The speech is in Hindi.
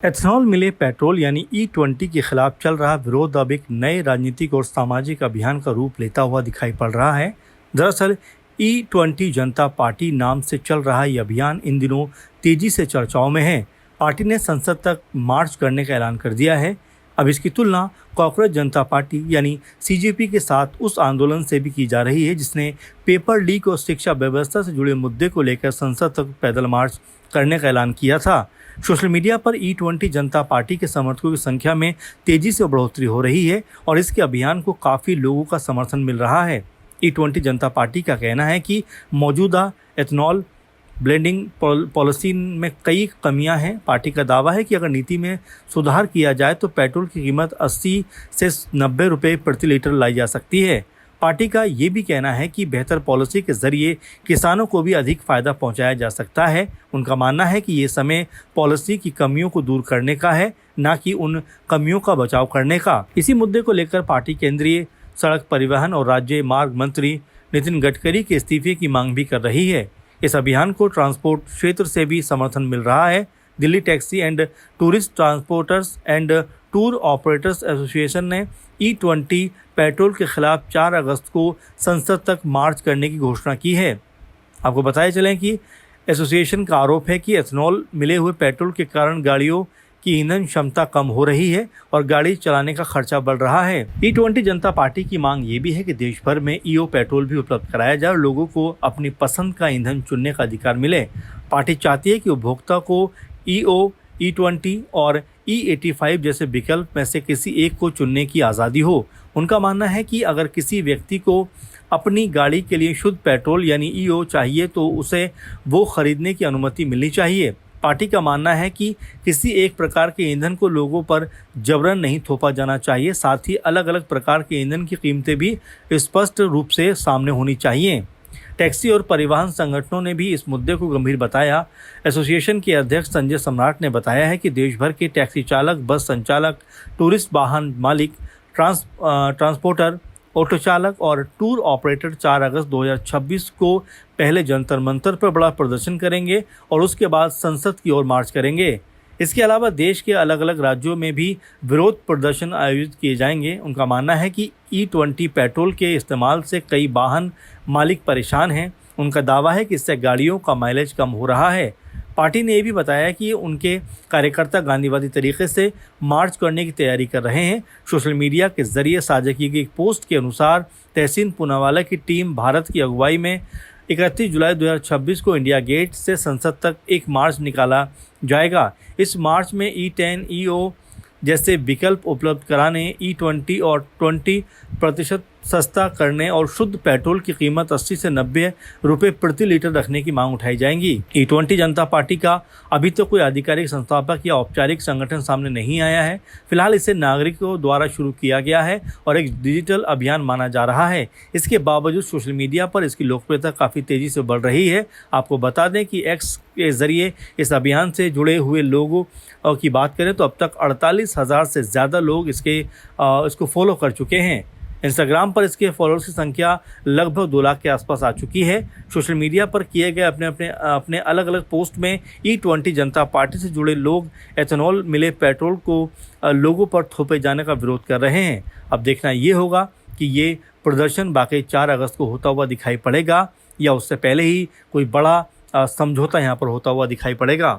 एथेनॉल मिले पेट्रोल यानी E20 के खिलाफ चल रहा विरोध अब एक नए राजनीतिक और सामाजिक अभियान का रूप लेता हुआ दिखाई पड़ रहा है। दरअसल E20 जनता पार्टी नाम से चल रहा ये अभियान इन दिनों तेजी से चर्चाओं में है। पार्टी ने संसद तक मार्च करने का ऐलान कर दिया है। अब इसकी तुलना कॉकरोच जनता पार्टी यानी CJP के साथ उस आंदोलन से भी की जा रही है जिसने पेपर लीक और शिक्षा व्यवस्था से जुड़े मुद्दे को लेकर संसद तक पैदल मार्च करने का ऐलान किया था। सोशल मीडिया पर E20 जनता पार्टी के समर्थकों की संख्या में तेजी से बढ़ोतरी हो रही है और इसके अभियान को काफ़ी लोगों का समर्थन मिल रहा है। E20 जनता पार्टी का कहना है कि मौजूदा एथेनॉल ब्लेंडिंग पॉलिसी में कई कमियां हैं। पार्टी का दावा है कि अगर नीति में सुधार किया जाए तो पेट्रोल की कीमत 80 से 90 रुपये प्रति लीटर लाई जा सकती है। पार्टी का ये भी कहना है कि बेहतर पॉलिसी के जरिए किसानों को भी अधिक फायदा पहुंचाया जा सकता है। उनका मानना है कि ये समय पॉलिसी की कमियों को दूर करने का है, न कि उन कमियों का बचाव करने का। इसी मुद्दे को लेकर पार्टी केंद्रीय सड़क परिवहन और राज्य मार्ग मंत्री नितिन गडकरी के इस्तीफे की मांग भी कर रही है। इस अभियान को ट्रांसपोर्ट क्षेत्र से भी समर्थन मिल रहा है। Delhi taxi and tourist transporters and tour operators association ने E20 पेट्रोल के खिलाफ 4 अगस्त को संसद तक मार्च करने की घोषणा की है। आपको बताया चलें कि एसोसिएशन का आरोप है कि एथेनॉल मिले हुए पेट्रोल के कारण गाड़ियों की ईंधन क्षमता कम हो रही है और गाड़ी चलाने का खर्चा बढ़ रहा है। E20 जनता पार्टी की मांग ये भी है कि देश भर में EO पेट्रोल भी उपलब्ध कराया जाए और लोगों को अपनी पसंद का ईंधन चुनने का अधिकार मिले। पार्टी चाहती है कि उपभोक्ता को EO, E20 और E85 जैसे विकल्प में से किसी एक को चुनने की आज़ादी हो। उनका मानना है कि अगर किसी व्यक्ति को अपनी गाड़ी के लिए शुद्ध पेट्रोल यानी EO चाहिए तो उसे वो खरीदने की अनुमति मिलनी चाहिए। पार्टी का मानना है कि किसी एक प्रकार के ईंधन को लोगों पर जबरन नहीं थोपा जाना चाहिए। साथ ही अलग अलग प्रकार के ईंधन की कीमतें भी स्पष्ट रूप से सामने होनी चाहिए। टैक्सी और परिवहन संगठनों ने भी इस मुद्दे को गंभीर बताया। एसोसिएशन के अध्यक्ष संजय सम्राट ने बताया है कि देश भर के टैक्सी चालक, बस संचालक, टूरिस्ट वाहन मालिक, ट्रांसपोर्टर, ऑटो चालक और टूर ऑपरेटर 4 अगस्त 2026 को पहले जंतर मंतर पर बड़ा प्रदर्शन करेंगे और उसके बाद संसद की ओर मार्च करेंगे। इसके अलावा देश के अलग अलग राज्यों में भी विरोध प्रदर्शन आयोजित किए जाएंगे। उनका मानना है कि E20 पेट्रोल के इस्तेमाल से कई वाहन मालिक परेशान हैं। उनका दावा है कि इससे गाड़ियों का माइलेज कम हो रहा है। पार्टी ने यह भी बताया कि उनके कार्यकर्ता गांधीवादी तरीके से मार्च करने की तैयारी कर रहे हैं। सोशल मीडिया के जरिए साझा की गई एक पोस्ट के अनुसार तहसीन पूनावाला की टीम भारत की अगुवाई में 31 जुलाई 2026 को इंडिया गेट से संसद तक एक मार्च निकाला जाएगा। इस मार्च में E10, EO जैसे विकल्प उपलब्ध कराने, E20 और 20% सस्ता करने और शुद्ध पेट्रोल की कीमत 80 से 90 रुपये प्रति लीटर रखने की मांग उठाई जाएंगी। E20 जनता पार्टी का अभी तो कोई आधिकारिक संस्थापक या औपचारिक संगठन सामने नहीं आया है। फिलहाल इसे नागरिकों द्वारा शुरू किया गया है और एक डिजिटल अभियान माना जा रहा है। इसके बावजूद सोशल मीडिया पर इसकी लोकप्रियता काफ़ी तेज़ी से बढ़ रही है। आपको बता दें कि X के ज़रिए इस अभियान से जुड़े हुए लोगों की बात करें तो अब तक 48,000 से ज़्यादा लोग इसको फॉलो कर चुके हैं। इंस्टाग्राम पर इसके फॉलोअर्स की संख्या लगभग 2 लाख के आसपास आ चुकी है। सोशल मीडिया पर किए गए अपने अलग अलग पोस्ट में E20 जनता पार्टी से जुड़े लोग एथेनॉल मिले पेट्रोल को लोगों पर थोपे जाने का विरोध कर रहे हैं। अब देखना ये होगा कि ये प्रदर्शन बाकी 4 अगस्त को होता हुआ दिखाई पड़ेगा या उससे पहले ही कोई बड़ा समझौता यहाँ पर होता हुआ दिखाई पड़ेगा।